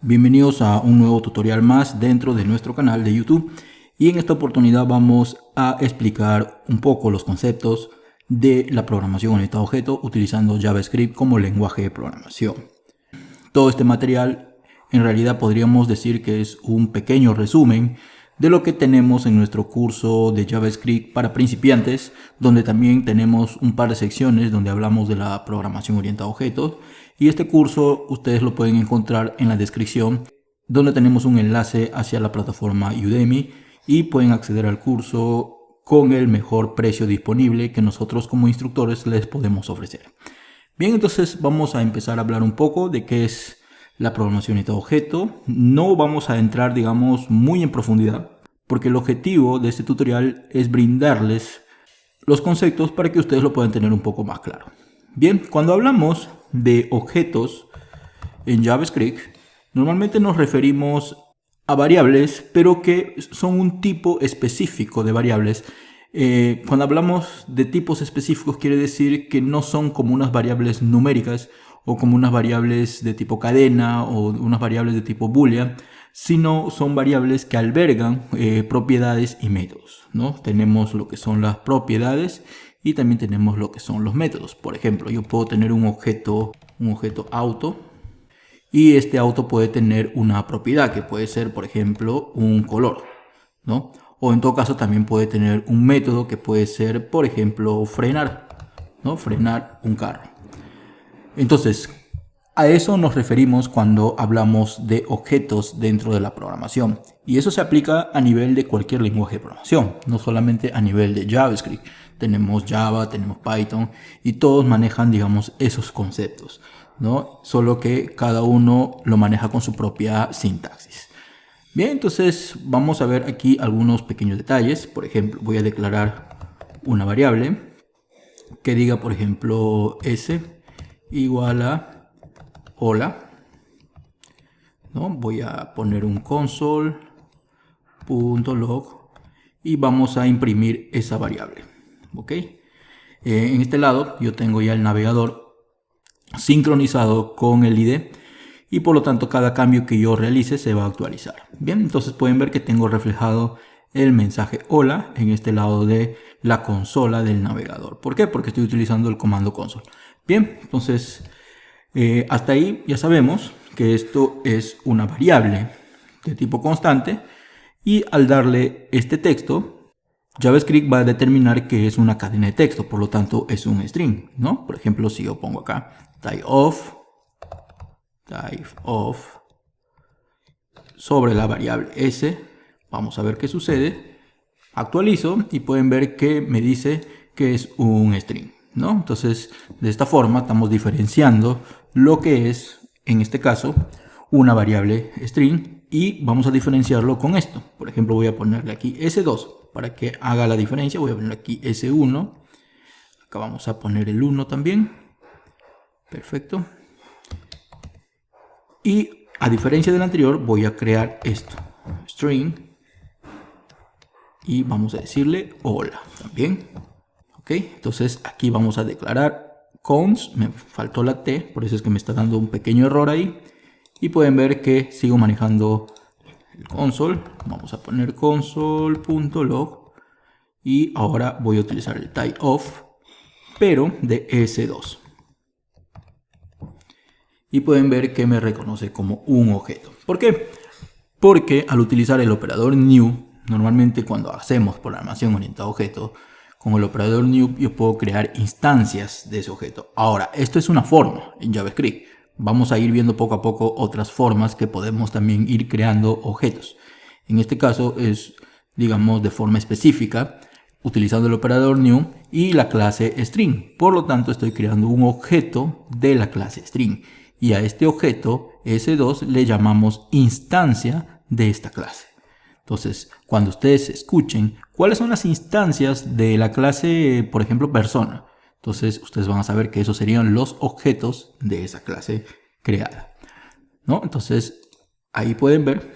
Bienvenidos a un nuevo tutorial más dentro de nuestro canal de YouTube, y en esta oportunidad vamos a explicar un poco los conceptos de la programación orientada a objetos utilizando JavaScript como lenguaje de programación. Todo este material en realidad podríamos decir que es un pequeño resumen de lo que tenemos en nuestro curso de JavaScript para principiantes, donde también tenemos un par de secciones donde hablamos de la programación orientada a objetos. Y este curso ustedes lo pueden encontrar en la descripción, donde tenemos un enlace hacia la plataforma Udemy y pueden acceder al curso con el mejor precio disponible que nosotros como instructores les podemos ofrecer. Bien, entonces vamos a empezar a hablar un poco de qué es la programación orientada a objetos. No vamos a entrar, digamos, muy en profundidad, porque el objetivo de este tutorial es brindarles los conceptos para que ustedes lo puedan tener un poco más claro. Bien, cuando hablamos de objetos en JavaScript, normalmente nos referimos a variables, pero que son un tipo específico de variables. Cuando hablamos de tipos específicos, quiere decir que no son como unas variables numéricas o como unas variables de tipo cadena o unas variables de tipo boolean, sino son variables que albergan propiedades y métodos, ¿no? Tenemos lo que son las propiedades y también tenemos lo que son los métodos. Por ejemplo, yo puedo tener un objeto auto, y este auto puede tener una propiedad que puede ser, por ejemplo, un color, ¿no? O en todo caso también puede tener un método que puede ser, por ejemplo, frenar, ¿no? Frenar un carro. Entonces, a eso nos referimos cuando hablamos de objetos dentro de la programación. Y eso se aplica a nivel de cualquier lenguaje de programación, no solamente a nivel de JavaScript. Tenemos Java, tenemos Python y todos manejan, digamos, esos conceptos, ¿no? Solo que cada uno lo maneja con su propia sintaxis. Bien, entonces vamos a ver aquí algunos pequeños detalles. Por ejemplo, voy a declarar una variable que diga, por ejemplo, s igual a hola, ¿no? Voy a poner un console.log y vamos a imprimir esa variable, ¿ok? En este lado yo tengo ya el navegador sincronizado con el IDE y por lo tanto cada cambio que yo realice se va a actualizar. Bien, entonces pueden ver que tengo reflejado el mensaje hola en este lado de la consola del navegador. ¿Por qué? Porque estoy utilizando el comando console. Bien, entonces hasta ahí ya sabemos que esto es una variable de tipo constante, y al darle este texto, JavaScript va a determinar que es una cadena de texto, por lo tanto es un string, ¿no? Por ejemplo, si yo pongo acá type of sobre la variable s, vamos a ver qué sucede. Actualizo y pueden ver que me dice que es un string, ¿no? Entonces, de esta forma estamos diferenciando lo que es, en este caso, una variable string, y vamos a diferenciarlo con esto. Por ejemplo, voy a ponerle aquí s2 para que haga la diferencia. Voy a poner aquí s1. Acá vamos a poner el 1 también. Perfecto. Y a diferencia del anterior, voy a crear esto, string, y vamos a decirle hola también. Ok, entonces aquí vamos a declarar const, me faltó la t, por eso es que me está dando un pequeño error ahí. Y pueden ver que sigo manejando el console. Vamos a poner console.log y ahora voy a utilizar el type of, pero de s2. Y pueden ver que me reconoce como un objeto. ¿Por qué? Porque al utilizar el operador new, normalmente cuando hacemos programación orientada a objetos, con el operador new yo puedo crear instancias de ese objeto. Ahora, esto es una forma en JavaScript. Vamos a ir viendo poco a poco otras formas que podemos también ir creando objetos. En este caso es, digamos, de forma específica, utilizando el operador new y la clase string. Por lo tanto, estoy creando un objeto de la clase string. Y a este objeto, S2, le llamamos instancia de esta clase. Entonces, cuando ustedes escuchen cuáles son las instancias de la clase, por ejemplo, persona, entonces ustedes van a saber que esos serían los objetos de esa clase creada, ¿no? Entonces, ahí pueden ver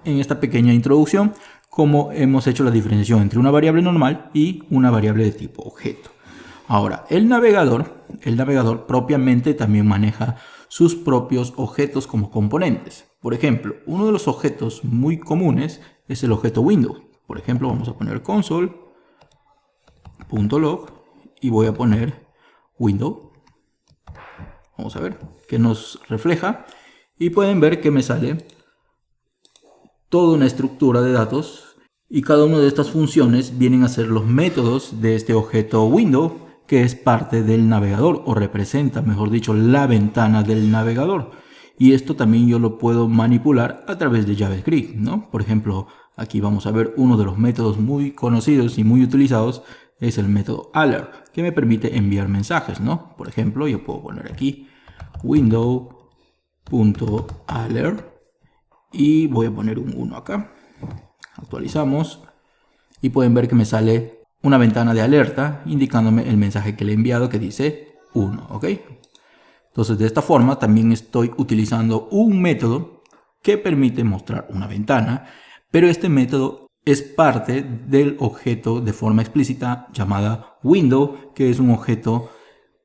en esta pequeña introducción cómo hemos hecho la diferenciación entre una variable normal y una variable de tipo objeto. Ahora, el navegador propiamente también maneja sus propios objetos como componentes. Por ejemplo, uno de los objetos muy comunes es el objeto window. Por ejemplo, vamos a poner console.log y voy a poner window. Vamos a ver que nos refleja y pueden ver que me sale toda una estructura de datos y cada una de estas funciones vienen a ser los métodos de este objeto window, que es parte del navegador o representa, mejor dicho, la ventana del navegador. Y esto también yo lo puedo manipular a través de JavaScript, ¿no? Por ejemplo, aquí vamos a ver uno de los métodos muy conocidos y muy utilizados es el método alert, que me permite enviar mensajes, ¿no? Por ejemplo, yo puedo poner aquí window.alert y voy a poner un 1 acá. Actualizamos y pueden ver que me sale una ventana de alerta indicándome el mensaje que le he enviado que dice 1, ¿ok? Entonces, de esta forma también estoy utilizando un método que permite mostrar una ventana, pero este método es parte del objeto de forma explícita llamada window, que es un objeto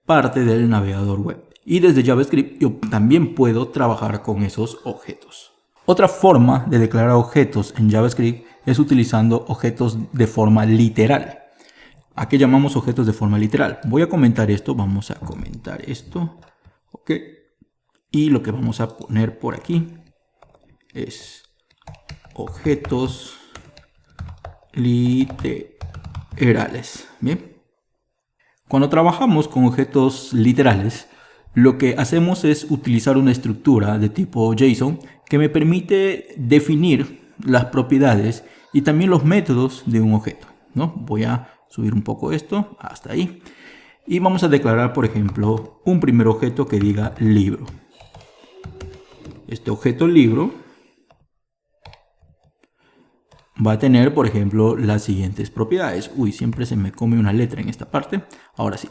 parte del navegador web. Y desde JavaScript yo también puedo trabajar con esos objetos. Otra forma de declarar objetos en JavaScript es utilizando objetos de forma literal. ¿A qué llamamos objetos de forma literal? Voy a comentar esto, vamos a comentar esto. Ok. Y lo que vamos a poner por aquí es objetos literales. Bien. Cuando trabajamos con objetos literales, lo que hacemos es utilizar una estructura de tipo JSON que me permite definir las propiedades y también los métodos de un objeto, ¿no? Voy a subir un poco esto hasta ahí. Y vamos a declarar, por ejemplo, un primer objeto que diga libro. Este objeto libro va a tener, por ejemplo, las siguientes propiedades. Uy, siempre se me come una letra en esta parte. Ahora sí.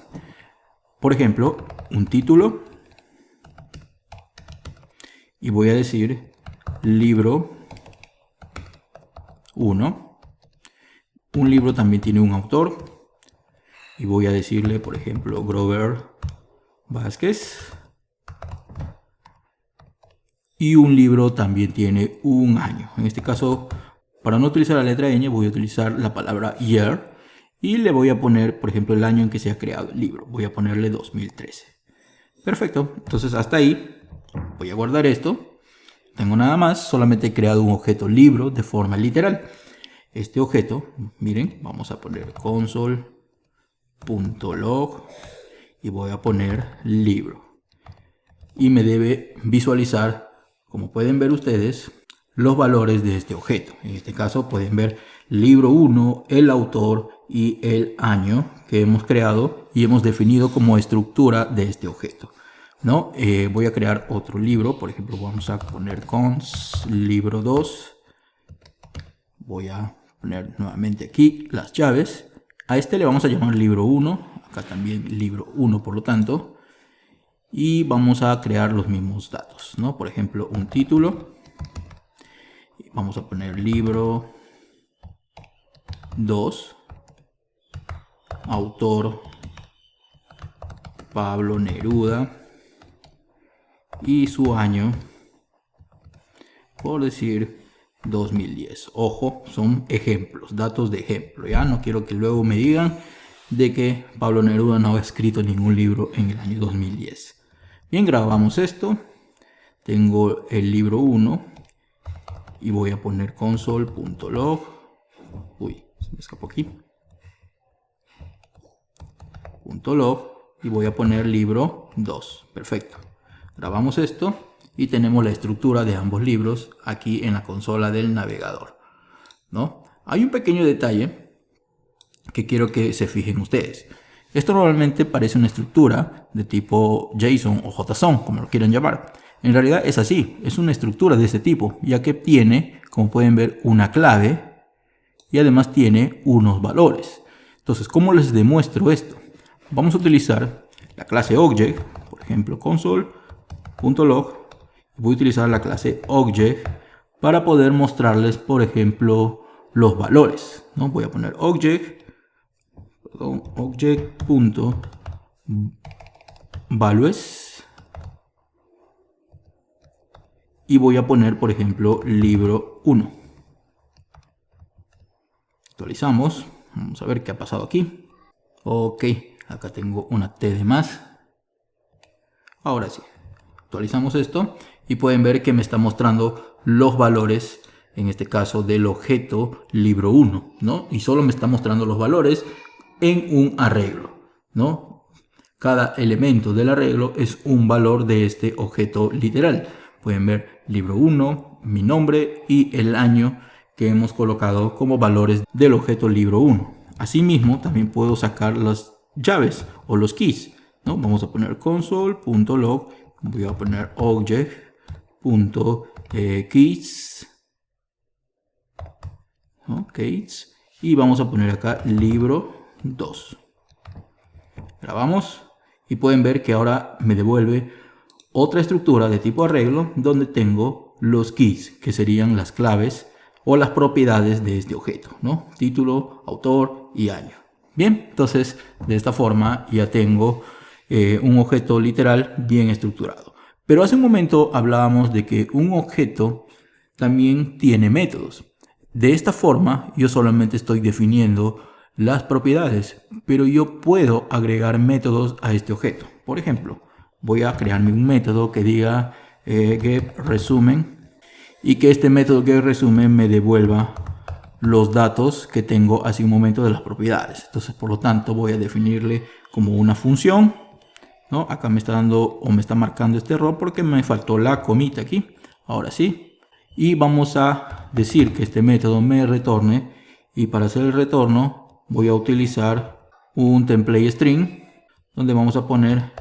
Por ejemplo, un título. Y voy a decir libro 1. Un libro también tiene un autor. Y voy a decirle, por ejemplo, Grover Vázquez. Y un libro también tiene un año. En este caso, para no utilizar la letra ñ, voy a utilizar la palabra year. Y le voy a poner, por ejemplo, el año en que se ha creado el libro. Voy a ponerle 2013. Perfecto. Entonces, hasta ahí. Voy a guardar esto. Tengo nada más. Solamente he creado un objeto libro de forma literal. Este objeto, miren, vamos a poner console.log y voy a poner libro. Y me debe visualizar, como pueden ver ustedes, los valores de este objeto. En este caso pueden ver libro 1, el autor y el año que hemos creado y hemos definido como estructura de este objeto, ¿no? Voy a crear otro libro. Por ejemplo, vamos a poner cons libro 2. Voy a poner nuevamente aquí las llaves. A este le vamos a llamar libro 1. Acá también libro 1, por lo tanto. Y vamos a crear los mismos datos, ¿no? Por ejemplo, un título. Vamos a poner libro 2. Autor Pablo Neruda. Y su año, por decir 2010. Ojo, son ejemplos, datos de ejemplo. Ya no quiero que luego me digan de que Pablo Neruda no ha escrito ningún libro en el año 2010. Bien, grabamos esto. Tengo el libro 1 y voy a poner console.log. Uy, se me escapó aquí. .log y voy a poner libro 2. Perfecto. Grabamos esto y tenemos la estructura de ambos libros aquí en la consola del navegador, ¿no? Hay un pequeño detalle que quiero que se fijen ustedes. Esto normalmente parece una estructura de tipo JSON o JSON, como lo quieran llamar. En realidad es así, es una estructura de este tipo, ya que tiene, como pueden ver, una clave y además tiene unos valores. Entonces, ¿cómo les demuestro esto? Vamos a utilizar la clase Object, por ejemplo, console.log. Voy a utilizar la clase Object para poder mostrarles, por ejemplo, los valores, ¿no? Voy a poner object.values y voy a poner, por ejemplo, libro 1. Actualizamos. Vamos a ver qué ha pasado aquí. Ok, acá tengo una T de más. Ahora sí, actualizamos esto y pueden ver que me está mostrando los valores, en este caso del objeto libro 1, ¿no? Y solo me está mostrando los valores en un arreglo, ¿no? Cada elemento del arreglo es un valor de este objeto literal. Pueden ver libro 1, mi nombre y el año que hemos colocado como valores del objeto libro 1. Asimismo, también puedo sacar las llaves o los keys, ¿no? Vamos a poner console.log, voy a poner object.keys, ¿no? Keys, y vamos a poner acá libro 2. Grabamos y pueden ver que ahora me devuelve otra estructura de tipo arreglo donde tengo los keys, que serían las claves o las propiedades de este objeto, ¿no? Título, autor y año. Bien, entonces de esta forma ya tengo un objeto literal bien estructurado. Pero hace un momento hablábamos de que un objeto también tiene métodos. De esta forma yo solamente estoy definiendo las propiedades, pero yo puedo agregar métodos a este objeto. Por ejemplo, voy a crearme un método que diga getResumen y que este método getResumen me devuelva los datos que tengo hace un momento de las propiedades. Entonces, por lo tanto, voy a definirle como una función, ¿no? Acá me está dando o me está marcando este error porque me faltó la comita aquí. Ahora sí. Y vamos a decir que este método me retorne, y para hacer el retorno voy a utilizar un template string donde vamos a poner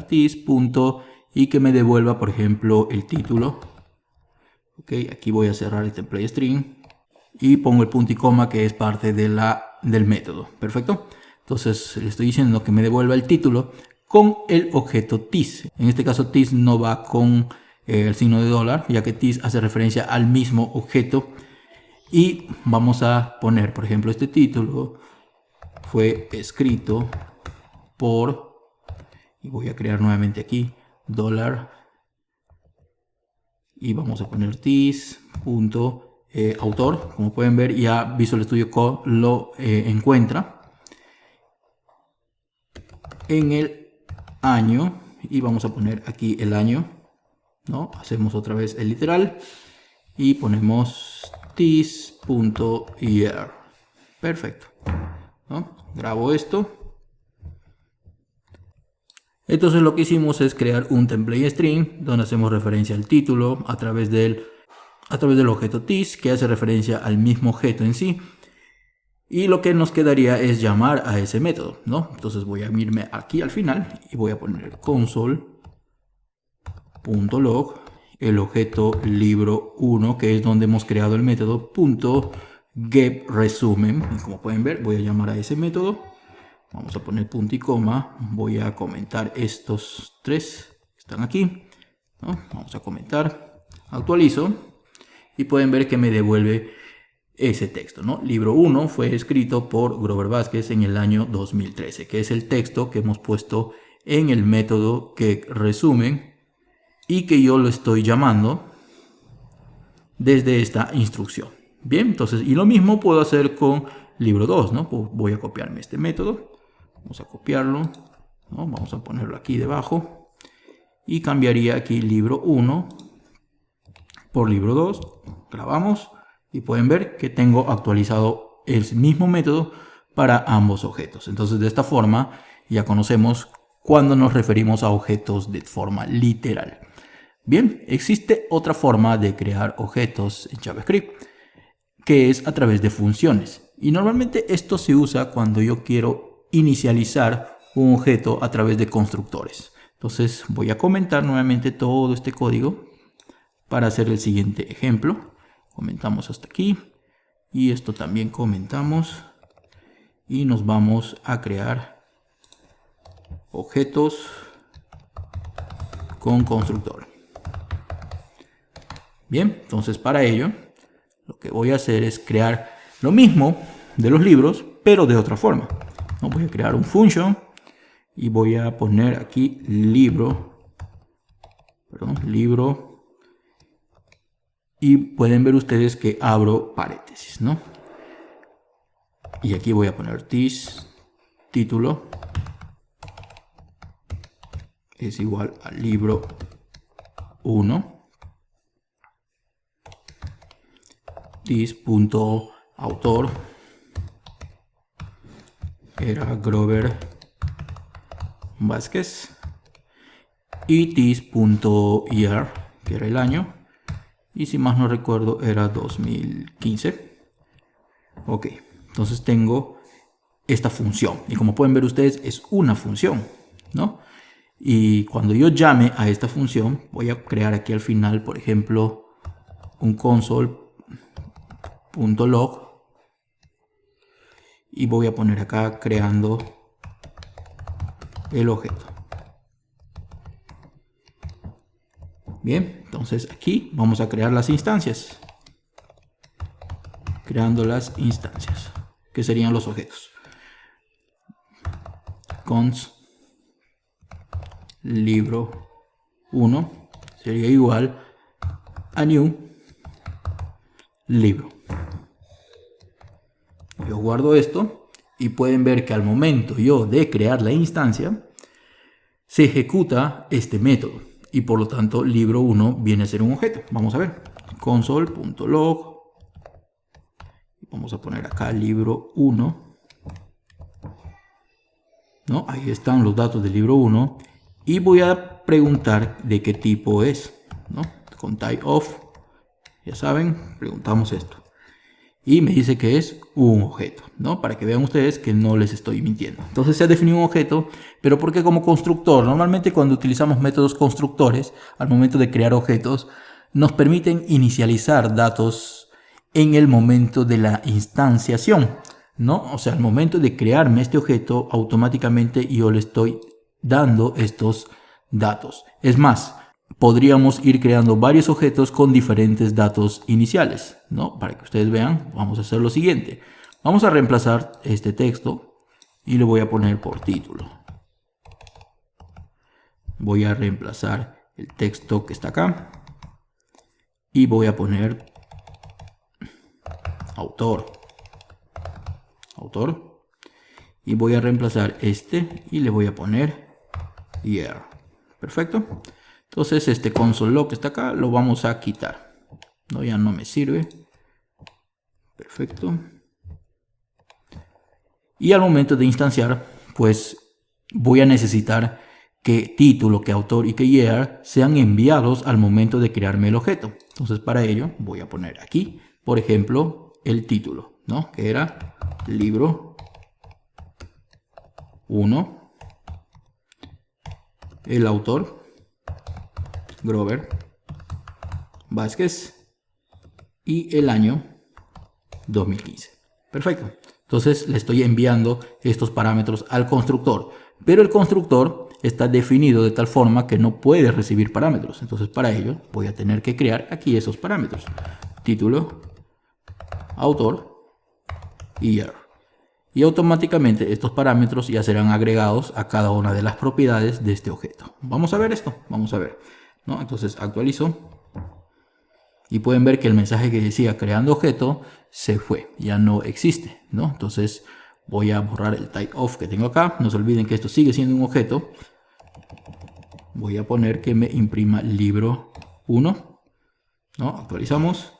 $tis. Y que me devuelva, por ejemplo, el título. Ok, aquí voy a cerrar el template string y pongo el punto y coma que es parte de del método. Perfecto. Entonces le estoy diciendo que me devuelva el título con el objeto tis. En este caso tis no va con el signo de dólar, ya que tis hace referencia al mismo objeto. Y vamos a poner, por ejemplo, este título fue escrito por, y voy a crear nuevamente aquí dólar, y vamos a poner tis.autor. Como pueden ver, ya Visual Studio Code lo encuentra en el año, y vamos a poner aquí el año, ¿no? Hacemos otra vez el literal y ponemos tis.year. Perfecto, ¿no? Grabo esto. Entonces lo que hicimos es crear un template string donde hacemos referencia al título a través del objeto tis, que hace referencia al mismo objeto en sí. Y lo que nos quedaría es llamar a ese método, ¿no? Entonces voy a irme aquí al final y voy a poner console.log, el objeto libro 1, que es donde hemos creado el método .getResumen. Y como pueden ver, voy a llamar a ese método. Vamos a poner punto y coma. Voy a comentar estos tres que están aquí, ¿no? Vamos a comentar. Actualizo y pueden ver que me devuelve ese texto, ¿no? Libro 1 fue escrito por Grover Vázquez en el año 2013, que es el texto que hemos puesto en el método getResumen y que yo lo estoy llamando desde esta instrucción. Bien, entonces, y lo mismo puedo hacer con libro 2, ¿no? Pues voy a copiarme este método. Vamos a copiarlo, ¿no? Vamos a ponerlo aquí debajo y cambiaría aquí libro 1 por libro 2. Grabamos y pueden ver que tengo actualizado el mismo método para ambos objetos. Entonces, de esta forma ya conocemos cuando nos referimos a objetos de forma literal. Bien, existe otra forma de crear objetos en JavaScript, que es a través de funciones. Y normalmente esto se usa cuando yo quiero inicializar un objeto a través de constructores. Entonces voy a comentar nuevamente todo este código para hacer el siguiente ejemplo. Comentamos hasta aquí y esto también comentamos y nos vamos a crear objetos con constructor. Bien, entonces para ello lo que voy a hacer es crear lo mismo de los libros, pero de otra forma. ¿No? Voy a crear un function y voy a poner aquí libro y pueden ver ustedes que abro paréntesis, ¿no? Y aquí voy a poner título es igual al libro 1, this.autor era Grover Vázquez y this.year, que era el año, y si más no recuerdo era 2015. Ok, entonces tengo esta función y como pueden ver ustedes es una función, ¿no? Y cuando yo llame a esta función voy a crear aquí al final, por ejemplo, un console.log y voy a poner acá creando el objeto. Bien, entonces aquí vamos a crear las instancias. Creando las instancias, que serían los objetos. Cons libro 1 sería igual a new libro. Yo guardo esto y pueden ver que al momento yo de crear la instancia se ejecuta este método y por lo tanto libro 1 viene a ser un objeto. Vamos a ver, console.log, vamos a poner acá libro 1, ¿no? Ahí están los datos del libro 1 y voy a preguntar de qué tipo es, ¿no? Con typeof, ya saben, preguntamos esto y me dice que es un objeto, ¿no? Para que vean ustedes que no les estoy mintiendo. Entonces se ha definido un objeto, pero porque como constructor, normalmente cuando utilizamos métodos constructores al momento de crear objetos nos permiten inicializar datos en el momento de la instanciación, ¿no? O sea, al momento de crearme este objeto, automáticamente yo le estoy dando estos datos. Es más, podríamos ir creando varios objetos con diferentes datos iniciales, ¿no? Para que ustedes vean, vamos a hacer lo siguiente. Vamos a reemplazar este texto y le voy a poner por título. Voy a reemplazar el texto que está acá y voy a poner autor y voy a reemplazar este y le voy a poner year. Perfecto. Entonces este console log que está acá lo vamos a quitar, no, ya no me sirve. Perfecto. Y al momento de instanciar pues voy a necesitar que título, que autor y que year sean enviados al momento de crearme el objeto. Entonces para ello voy a poner aquí, por ejemplo, el título, ¿no? Que era libro 1, el autor Grover Vázquez y el año 2015. Perfecto. Entonces le estoy enviando estos parámetros al constructor, pero el constructor está definido de tal forma que no puede recibir parámetros. Entonces para ello voy a tener que crear aquí esos parámetros: título, autor y year. Y automáticamente estos parámetros ya serán agregados a cada una de las propiedades de este objeto. Vamos a ver esto, vamos a ver, ¿no? Entonces actualizo y pueden ver que el mensaje que decía creando objeto se fue, ya no existe, ¿no? Entonces voy a borrar el typeof que tengo acá. No se olviden que esto sigue siendo un objeto. Voy a poner que me imprima libro 1, ¿no? Actualizamos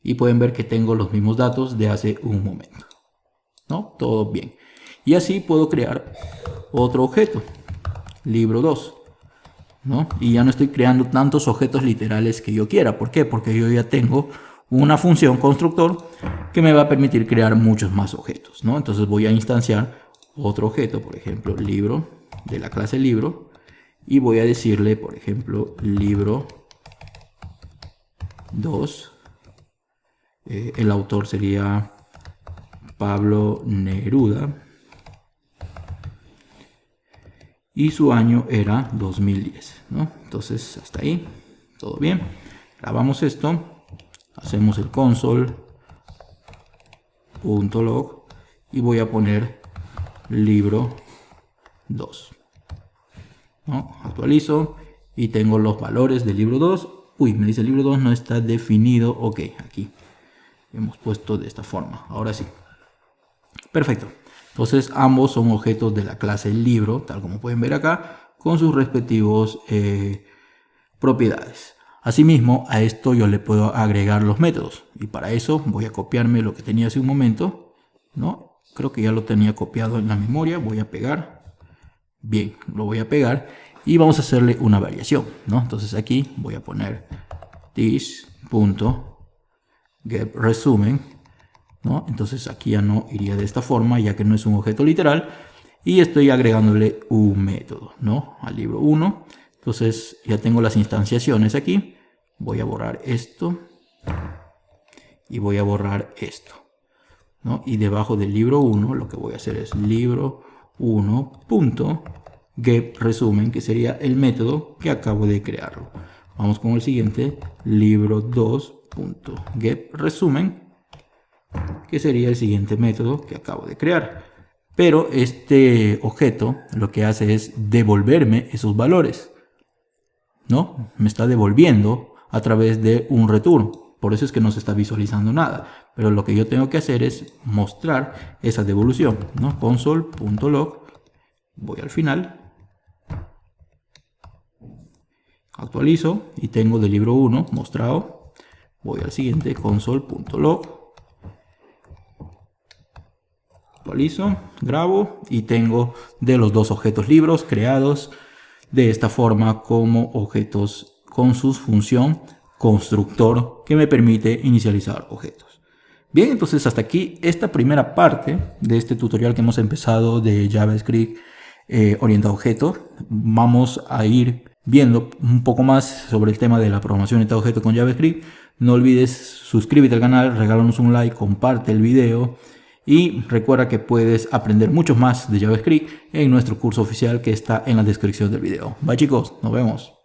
y pueden ver que tengo los mismos datos de hace un momento, ¿no? Todo bien. Y así puedo crear otro objeto, libro 2, ¿no? Y ya no estoy creando tantos objetos literales que yo quiera. ¿Por qué? Porque yo ya tengo una función constructor que me va a permitir crear muchos más objetos, ¿no? Entonces voy a instanciar otro objeto, por ejemplo, libro, de la clase libro, y voy a decirle, por ejemplo, libro 2. El autor sería Pablo Neruda y su año era 2010, ¿no? Entonces hasta ahí todo bien. Grabamos esto, hacemos el console.log y voy a poner libro 2, ¿no? Actualizo y tengo los valores del libro 2 Uy, me dice el libro 2 no está definido. Ok, aquí hemos puesto de esta forma. Ahora sí. Perfecto. Entonces ambos son objetos de la clase libro, tal como pueden ver acá, con sus respectivos propiedades. Asimismo, a esto yo le puedo agregar los métodos. Y para eso voy a copiarme lo que tenía hace un momento, ¿no? Creo que ya lo tenía copiado en la memoria. Voy a pegar. Bien, lo voy a pegar. Y vamos a hacerle una variación, ¿no? Entonces aquí voy a poner this.getResumen, ¿no? Entonces aquí ya no iría de esta forma, ya que no es un objeto literal. Y estoy agregándole un método, ¿no? Al libro 1. Entonces ya tengo las instanciaciones aquí. Voy a borrar esto. Y voy a borrar esto, ¿no? Y debajo del libro 1 lo que voy a hacer es libro 1.getResumen, que sería el método que acabo de crearlo. Vamos con el siguiente, libro 2.getResumen, que sería el siguiente método que acabo de crear. Pero este objeto lo que hace es devolverme esos valores, ¿no? Me está devolviendo a través de un return. Por eso es que no se está visualizando nada. Pero lo que yo tengo que hacer es mostrar esa devolución, ¿no? Console.log. Voy al final. Actualizo y tengo del libro 1 mostrado. Voy al siguiente, console.log. Actualizo, grabo y tengo de los dos objetos libros creados de esta forma como objetos con su función constructor que me permite inicializar objetos. Bien, entonces hasta aquí esta primera parte de este tutorial que hemos empezado de JavaScript orientado a objetos. Vamos a ir viendo un poco más sobre el tema de la programación orientada a objetos con JavaScript. No olvides suscríbete al canal, regálanos un like, comparte el video. Y recuerda que puedes aprender mucho más de JavaScript en nuestro curso oficial que está en la descripción del video. Bye chicos, nos vemos.